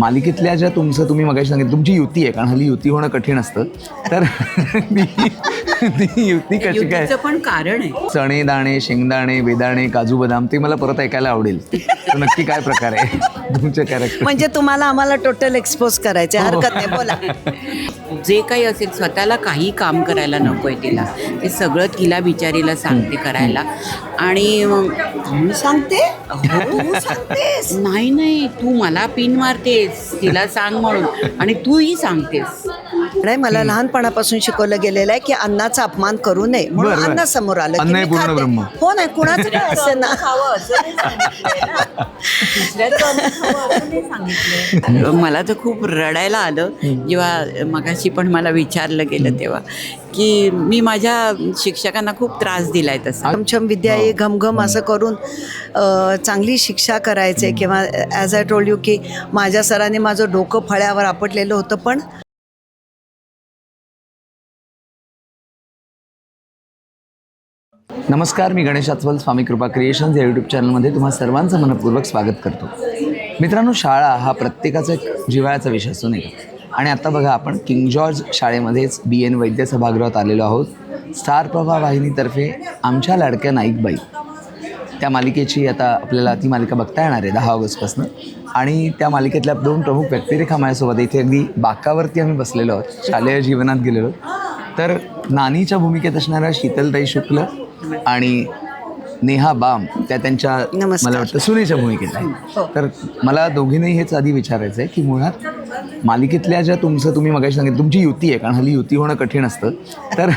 मालिकेतल्या ज्या तुम्ही मगाशी सांगितलं तुमची युती आहे, कारण हल्ली युती होणं कठीण असतं, तर ती युती कशी काय? पण कारण आहे चणे दाणे शेंगदाणे बेदाणे काजू बदाम, ते मला परत ऐकायला आवडेल. तर नक्की काय प्रकार आहे तुमच्या कॅरेक्टर? म्हणजे तुम्हाला आम्हाला टोटल एक्सपोज करायचे, हरकत नाही, बोला. जे काही असेल स्वतःला काही काम करायला नकोय तिला, ते सगळं तिला बिचारीला सांगते करायला. आणि मी सांगते, तू सांगतेस. नाही तू मला पिन मारतेस तिला सांग म्हणून, आणि तूही सांगतेस. नाही, मला लहानपणापासून शिकवलं गेलेलं आहे की अन्नाचा अपमान करू नये, म्हणून बरं. अन्न समोर आलं की अन्न हे मी पूर्ण खाते. ब्रह्म. हो, नाही कुणाचं काय असेल ना. मला तर खूप रडायला आलं जेव्हा मगाशी पण मला विचारलं गेलं तेव्हा, की मी माझ्या शिक्षकांना खूप त्रास दिलाय तसा. छमछम विद्या ये घमघम असं करून चांगली शिक्षा करायचे. किंवा ॲज आय टोल्ड यू की माझ्या सरांनी माझं डोकं फळ्यावर आपटलेलं होतं. पण नमस्कार, मी गणेश अस्वल, स्वामी कृपा क्रिएशन्स या यूट्यूब चॅनलमध्ये तुम्हा सर्वांचं मनपूर्वक स्वागत करतो. मित्रांनो, शाळा हा प्रत्येकाचा एक जिव्हाळ्याचा विषय असतो, नाही का? आणि आता बघा, आपण किंग जॉर्ज शाळेमध्येच BN वैद्य सभागृहात आलेलो आहोत. स्टार प्रवाह वाहिनीतर्फे आमच्या लाडक्या नाईकबाई, त्या मालिकेची आता आपल्याला ती मालिका बघता येणार आहे 10 ऑगस्टपासून. आणि त्या मालिकेतल्या 2 प्रमुख व्यक्तिरेखा माझ्यासोबत इथे अगदी बाकावरती आम्ही बसलेलो आहोत, शालेय जीवनात गेलेलो. तर नानीच्या भूमिकेत असणाऱ्या शीतलताई शुक्ल आणि नेहा बाम त्या त्यांच्या नमस्कार. मला वाटतं सुनेच्या भूमिकेत आहे. तर मला दोघींनाही हेच आधी विचारायचं आहे की मुळात मालिकेतल्या ज्या तुम्ही मगाशी सांगितलं तुमची युती आहे, कारण हल्ली युती होणं कठीण असतं, तर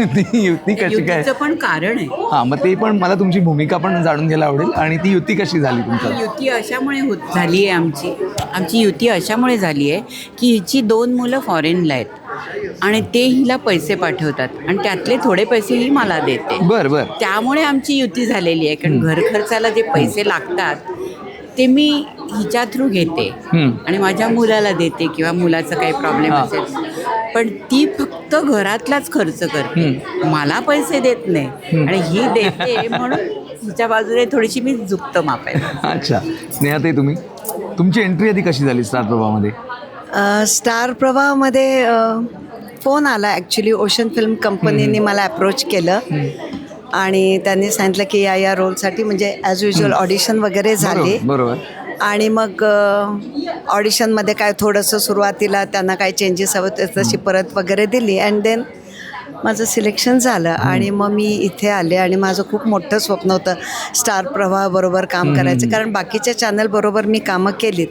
ती युती कशी काय? पण कारण आहे. हां, मग ते पण मला तुमची भूमिका पण जाणून घ्यायला आवडेल. आणि ती युती कशी झाली तुमच्या? युती अशामुळे झाली आहे आमची युती अशामुळे झाली आहे की हिची 2 मुलं फॉरेनला आहेत आणि ते हिला पैसे पाठवतात आणि त्यातले थोडे पैसे ही मला देते. बरं. त्यामुळे आमची युती झालेली आहे. कारण घर खर्चाला जे पैसे लागतात ते मी हिच्या थ्रू घेते आणि माझ्या मुलाला देते किंवा मुलाचा काही प्रॉब्लेम असेल, पण ती फक्त घरातलाच खर्च करते, मला पैसे देत नाही. आणि ही देते म्हणून हिच्या बाजूने थोडीशी मी झुकतं मापायला. अच्छा, स्नेहाताई, तुमची एंट्री आधी कशी झाली स्टार प्रवाहामध्ये? स्टार प्रवाहामध्ये फोन आला. ॲक्च्युली ओशन फिल्म कंपनीने मला अप्रोच केलं आणि त्यांनी सांगितलं की या रोलसाठी म्हणजे ॲज युजल ऑडिशन वगैरे झाले. बरोबर. आणि मग ऑडिशनमध्ये काय थोडंसं सुरुवातीला त्यांना काय चेंजेस हवे तशी परत वगैरे दिली. अँड देन माझं सिलेक्शन झालं आणि मग मी इथे आले. आणि माझं खूप मोठं स्वप्न होतं स्टार प्रवाहाबरोबर काम करायचं, कारण बाकीच्या चॅनलबरोबर मी कामं केलीत,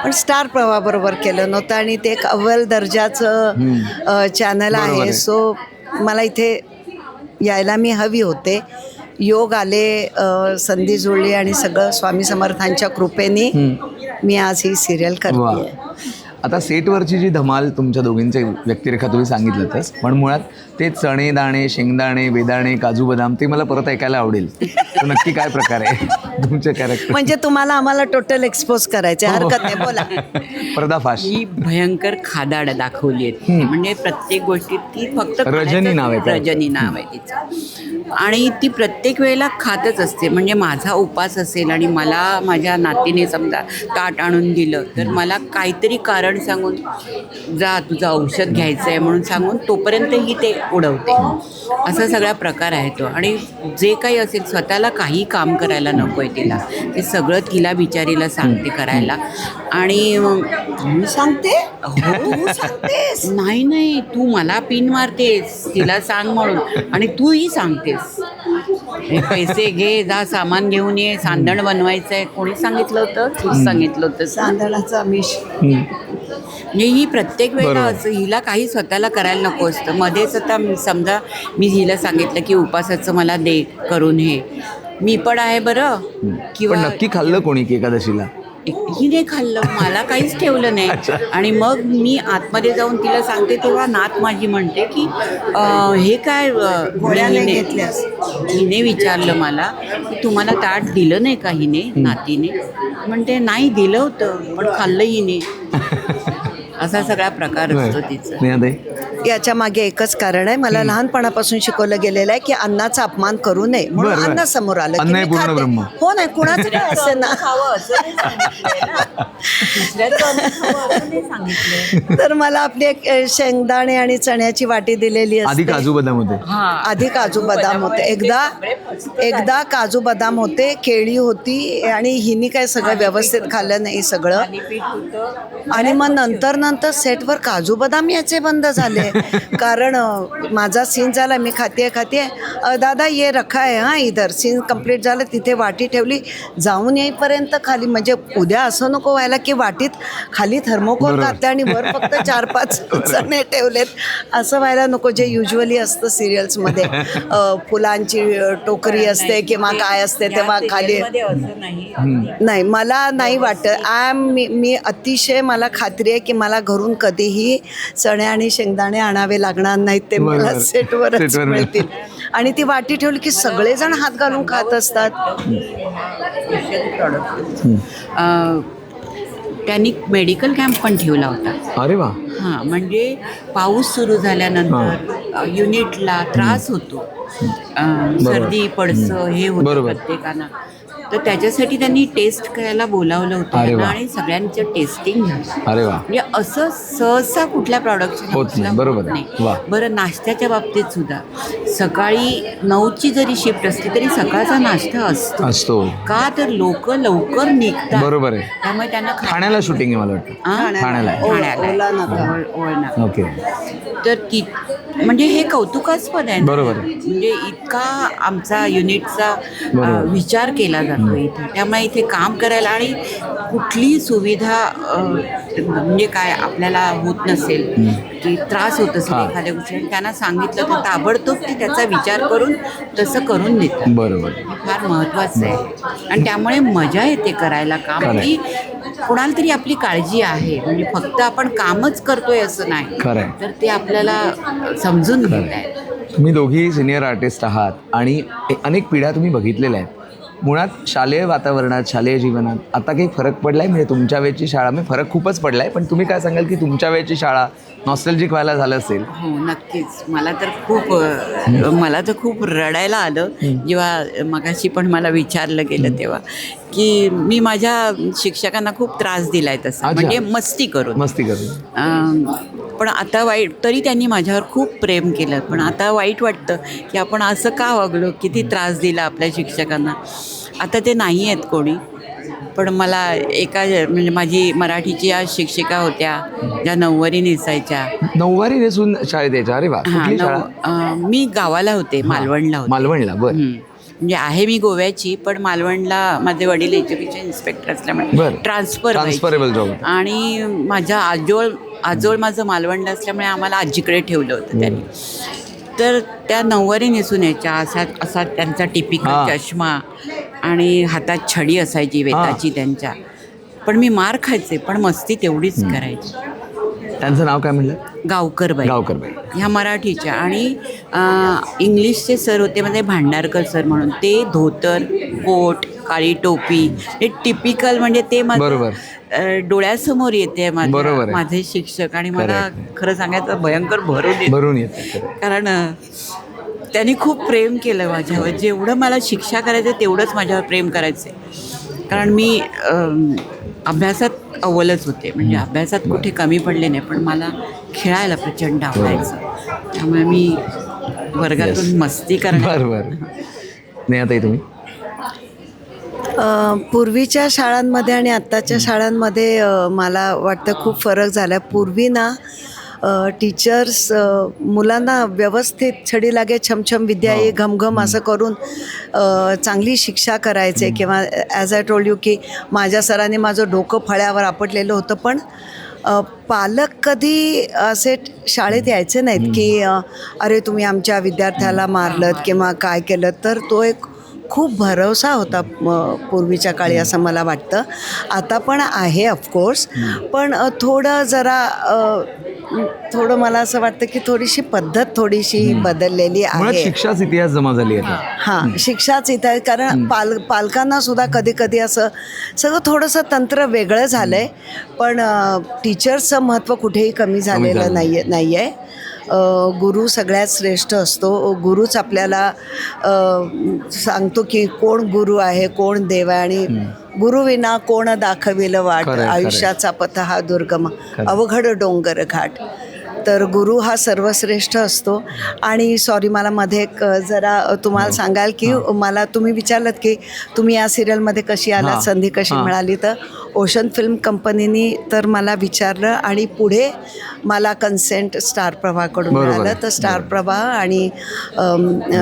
पण स्टार प्रवाहाबरोबर केलं नव्हतं. आणि ते एक अव्वल दर्जाचं चॅनल आहे. सो मला इथे यायला मी हवी होते. योग आले, संधी जुळली आणि सगळं स्वामी समर्थांच्या कृपेने मी आज ही सिरियल करते. आता सेटवरची जी धमाल तुमच्या दोघींचे व्यक्तिरेखा तुम्ही सांगितलंतच, पण मुळात ते चणे दाणे शेंगदाणे बेदाणे काजू बदाम, ते मला परत ऐकायला आवडेल. तर नक्की काय प्रकार आहे तुमच्या कॅरेक्टर? म्हणजे तुम्हाला आम्हाला टोटल एक्सपोज करायचे, हरकत नाही, बोला. पर्दाफाश. ही भयंकर खादाड दाखवली आहे. म्हणजे प्रत्येक गोष्टीत ती फक्त रजनी नाव आहे. रजनी नाव आहे तिचं. आणि ती प्रत्येक वेळेला खातच असते. म्हणजे माझा उपास असेल आणि मला माझ्या नातीने समजा ताट आणून दिलं तर मला काहीतरी कारण सांगून, जा तुझं औषध घ्यायचं आहे म्हणून सांगून तोपर्यंतही ते उडवते. असा सगळा प्रकार आहे तो. आणि जे काही असेल स्वतःला काही काम करायला नकोय तिला, ते सगळं तिला बिचारीला सांगते करायला. आणि मी सांगते, तू सांगतेस. नाही तू मला पिन मारतेस तिला सांग म्हणून, आणि तूही सांगतेस. हे पैसे घे, जा सामान घेऊन ये, सांदण बनवायचं आहे. कोणी सांगितलं होतं? तूच सांगितलं होतं. सांदणाचा आमिष. म्हणजे ही प्रत्येक वेळेला असं, हिला काही स्वतःला करायला नको असतं. मध्येच आता समजा मी हिला सांगितलं की उपासाचं मला दे करून, हे मी पण आहे बरं, पण नक्की खाल्लं कोणी की एकादशीला? हिने खाल्लं, मला काहीच ठेवलं नाही. आणि मग मी आतमध्ये जाऊन तिला सांगते तेव्हा नात माझी म्हणते की हे काय गोळ्याने घेतल्यास. हिने विचारलं मला की तुम्हाला ताट दिलं नाही का हिने, नातीने? म्हणते नाही दिलं होतं पण खाल्लं हिने. असा सगळा प्रकार असतो तिचा. याच्या मागे एकच कारण आहे. मला लहानपणापासून शिकवलं गेलेलं आहे की अन्नाचा अपमान करू नये, म्हणून बरं, बरं. अन्न समोर आलं की अन्न मी हे पूर्ण खाते. ब्रह्म. हो नाही, कुणाचं काय असे ना. तर मला आपली एक शेंगदाणे आणि चण्याची वाटी दिलेली आधी असते. काजू बदाम होते. आधी काजू बदाम होते. एकदा काजू बदाम होते, केळी होती आणि हिनी काय सगळं व्यवस्थित खाल्लं नाही सगळं. आणि मग नंतर सेटवर काजू बदाम याचे बंद झाले. कारण माझा सीन झाला, मी खाते दादा ये रखा आहे हां इधर. सीन कंप्लीट झालं, तिथे वाटी ठेवली, जाऊन येईपर्यंत खाली. म्हणजे उद्या असं नको व्हायला की वाटीत खाली थर्मोकोल घातलं आणि वर फक्त 4-5 चणे ठेवलेत, असं व्हायला नको. जे युजली असतं सिरियल्समध्ये, फुलांची टोकरी असते किंवा काय असते तेव्हा खाली. नाही, मला नाही वाटत. मी अतिशय, मला खात्री आहे की मला घरून कधीही चणे आणि शेंगदाणे आणावे लागणार नाहीत. ते मला बरोबर. सेटवरच सेटवर मिळतील. आणि ती वाटी ठेवली की सगळेजण हात घालून खात असतात. त्यांनी मेडिकल कॅम्प पण ठेवला होता. अरे वा. हां, म्हणजे पाऊस सुरू झाल्यानंतर युनिटला त्रास होतो, सर्दी पडसं हे होतं बरोबर. प्रत्येकाला. तर त्याच्यासाठी त्यांनी टेस्ट करायला बोलावलं होतं अरे त्यांना वा. आणि सगळ्यांचं टेस्टिंग झालं. अरे वा. म्हणजे असं सहसा कुठल्या प्रॉडक्टचं होत नाही. बरोबर आहे. वा. बरं, नाश्त्याच्या बाबतीत सुद्धा सकाळी 9ची जरी शिफ्ट असली तरी सकाळचा नाश्ता असतो. का तर लोक लवकर निघतात. बरोबर आहे. त्यामुळे त्यांना ठाण्याला शूटिंग आहे मला वाटतं. ठाण्याला आहे. ठाण्याला. ओके. तर ती म्हणजे हे कौतुकास्पद आहे ना. बरोबर आहे. म्हणजे इतका आमचा युनिटचा बरोबर. विचार केला जातो इथे. त्यामुळे इथे काम करायला आणि कुठली सुविधा म्हणजे काय आपल्याला होत नसेल की त्रास होत असेल एखाद्या गोष्टी, त्यांना सांगितलं तर ताबडतोब ते त्याचा विचार करून तसं करून देतात. बरोबर. हे फार महत्त्वाचं आहे आणि त्यामुळे मजा येते करायला काम. की कोणाला तरी आपली काळजी आहे, म्हणजे फक्त आपण कामच करतोय असं नाही, खरंय. तर ते आपल्याला समजून घेत आहे. तुम्ही दोघी सिनियर आर्टिस्ट आहात आणि अनेक पिढ्या तुम्ही व्हिडिओ आहेत. मुळात शालेय वातावरणात, शालेय जीवनात आता काही फरक पडला आहे? म्हणजे तुमच्या वेळची शाळा, म्हणजे फरक खूपच पडला आहे, पण तुम्ही काय सांगाल की तुमच्या वेळची शाळा नॉस्टॅल्जिक व्हायला झालं असेल? हो, नक्कीच. मला तर खूप रडायला आलं जेव्हा मगाशी पण मला विचारलं गेलं तेव्हा, की मी माझ्या शिक्षकांना खूप त्रास दिलाय तसा. अच्छा. म्हणजे मस्ती करून. पण आता वाईट, तरी त्यांनी माझ्यावर खूप प्रेम केलं, पण आता वाईट वाटतं की आपण असं का वागलो, किती त्रास दिला आपल्या शिक्षकांना. आता ते नाही आहेत कोणी, पण मला म्हणजे माझी मराठीची आज शिक्षिका होत्या ज्या नऊवारी नेसायच्या. नऊवारी नेसून शाळेत यायच्या? अरे वा. कुठली शाळा? मी गावाला होते, मालवणला होते. मालवणला. बरं. म्हणजे आहे मी गोव्याची, पण मालवणला माझे वडील एज्युकेशन इन्स्पेक्टर असल्यामुळे ट्रान्सफरेबल जॉब. आणि माझ्या आजोळ माझं मालवणला असल्यामुळे आम्हाला आजीकडे ठेवलं होतं त्यांनी. तर त्या नऊवारी नेसून यायच्या, असा त्यांचा टिपिकल चष्मा आणि हातात छडी असायची वेताची त्यांच्या. पण मी मार खायचे, पण मस्ती तेवढीच करायची. त्यांचं नाव काय म्हणलं? गावकरबाई. ह्या मराठीच्या. आणि इंग्लिशचे सर होते म्हणजे भांडारकर सर म्हणून. ते धोतर, कोट, काळी टोपी, हे टिपिकल, म्हणजे ते बरोबर डोळ्यासमोर येते माझे शिक्षक. आणि मला खरं सांगायचं भयंकर भरून येते. कारण त्यांनी खूप प्रेम केलं माझ्यावर. जेवढं मला शिक्षा करायचं तेवढंच माझ्यावर प्रेम करायचे. कारण मी अभ्यासात अव्वलच होते, म्हणजे अभ्यासात कुठे कमी पडले नाही, पण मला खेळायला प्रचंड आवडायचं. त्यामुळे मी वर्गातून मस्ती करायला. बरोबर. नाही, आता तुम्ही पूर्वीच्या शाळांमध्ये आणि आत्ताच्या शाळांमध्ये मला वाटतं खूप फरक झाला. पूर्वी ना टीचर्स मुलांना व्यवस्थित छडी लागे छमछम विद्या ये घमघम असं करून चांगली शिक्षा करायचे. किंवा ॲज आय टोल्ड यू की माझ्या सरांनी माझं डोकं फळ्यावर आपटलेलं होतं, पण पालक कधी असे शाळेत यायचे नाहीत की अरे तुम्ही आमच्या विद्यार्थ्याला मारलत किंवा काय केलं. तर तो एक खूप भरवसा होता पूर्वीच्या काळी, असं मला वाटतं. आता पण आहे ऑफकोर्स, पण थोडं मला असं वाटतं की थोडीशी पद्धत थोडीशी बदललेली आहे. शिक्षाच इतिहास जमा झाली आहे. हां, शिक्षाच इतिहास. कारण पालकांना सुद्धा कधी कधी असं सगळं थोडंसं तंत्र वेगळं झालं आहे, पण टीचर्सचं महत्त्व कुठेही कमी झालेलं नाही आहे. गुरु सगळ्यात श्रेष्ठ असतो. गुरुच आपल्याला सांगतो की कोण गुरु आहे, कोण देव आहे, आणि गुरुविना कोण दाखविलं वाट, खरंय, खरंय. आयुष्याचा पथ हा दुर्गम, अवघड डोंगर घाट. तर गुरु हा सर्वश्रेष्ठ असतो. आणि सॉरी, मला मध्ये एक जरा तुम्हाला सांगाल की मला तुम्ही विचारलं की तुम्ही या सिरियलमध्ये कशी आलात, संधी कशी मिळाली, तर ओशन फिल्म कंपनीनी तर मला विचारलं आणि पुढे मला कन्सेंट स्टार प्रभाकडून बरोबर मिळालं. आहे. तर स्टार प्रभा आणि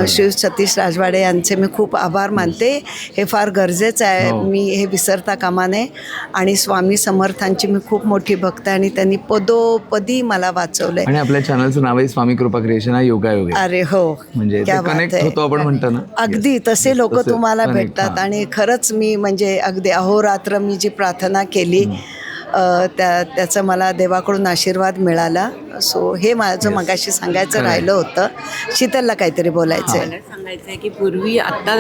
शिव सतीश राजवाडे यांचे मी खूप आभार मानते. हे फार गरजेचं आहे, मी हे विसरता कामा नये. आणि स्वामी समर्थांची मी खूप मोठी भक्त आहे आणि त्यांनी पदोपदी मला वाचवलंय. आणि आपल्या चॅनलचं नावही स्वामी कृपा क्रिएशन, हा योगायोग आहे. अरे हो, म्हणजे क्या बात कनेक्ट आहे. होतो आपण म्हणतो ना. अगदी तसे लोक तसं तुम्हाला connect, भेटतात. हां. आणि खरंच मी म्हणजे अगदी अहोरात्र मी जी प्रार्थना केली त्याचा मला देवाकडून आशीर्वाद मिळाला. सो हे माझं मगाशी सांगायचं राहिलं होतं. शीतलला काहीतरी बोलायचं आहे. मला सांगायचं आहे की पूर्वी आत्ता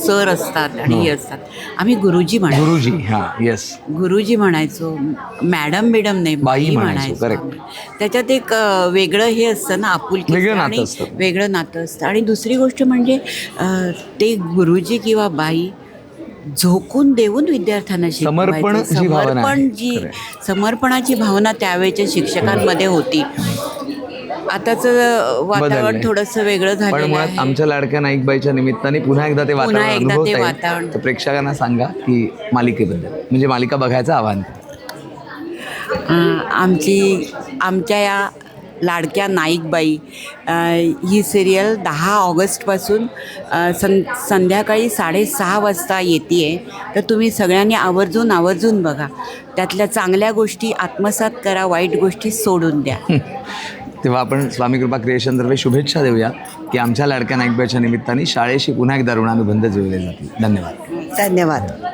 सर असतात आणि हे असतात, आम्ही गुरुजी म्हणायचो. गुरुजी, हां, येस. गुरुजी म्हणायचो, मॅडम नाही, बाई बाई म्हणायचो, म्हणायचो. त्याच्यात एक वेगळं हे असतं ना, आपुलकी वेगळं नातं आणि असतं. वेगळं नातं असतं. आणि दुसरी गोष्ट म्हणजे ते गुरुजी किंवा बाई झोकून देऊन विद्यार्थ्यांना समर्पण शिकवायचे. जी भावना आहे. समर्पणाची भावना त्यावेळेच्या शिक्षकांमध्ये होती. आताचं वातावरण बदललंय. थोडंसं वेगळं पण झालेलं मुळात आहे. आमच्या लाडक्या नाईकबाईच्या निमित्ताने पुन्हा एकदा ते वातावरण एकदा ते अनुभवता वातावरण. येईल. तर प्रेक्षकांना सांगा की मालिकेबद्दल, म्हणजे मालिका बघायचं आव्हान करा. आमच्या या लाडक्या नाईकबाई ही सिरियल 10 ऑगस्टपासून संध्याकाळी 6:30 वाजता येते आहे. तर तुम्ही सगळ्यांनी आवर्जून बघा. त्यातल्या चांगल्या गोष्टी आत्मसात करा, वाईट गोष्टी सोडून द्या. तेव्हा आपण स्वामी कृपा क्रिएशनतर्फे शुभेच्छा देऊया की आमच्या लाडक्या नाईकबाईच्या निमित्ताने शाळेशी पुन्हा एकदा ऋणानुबंध जुळले जातील. धन्यवाद. धन्यवाद.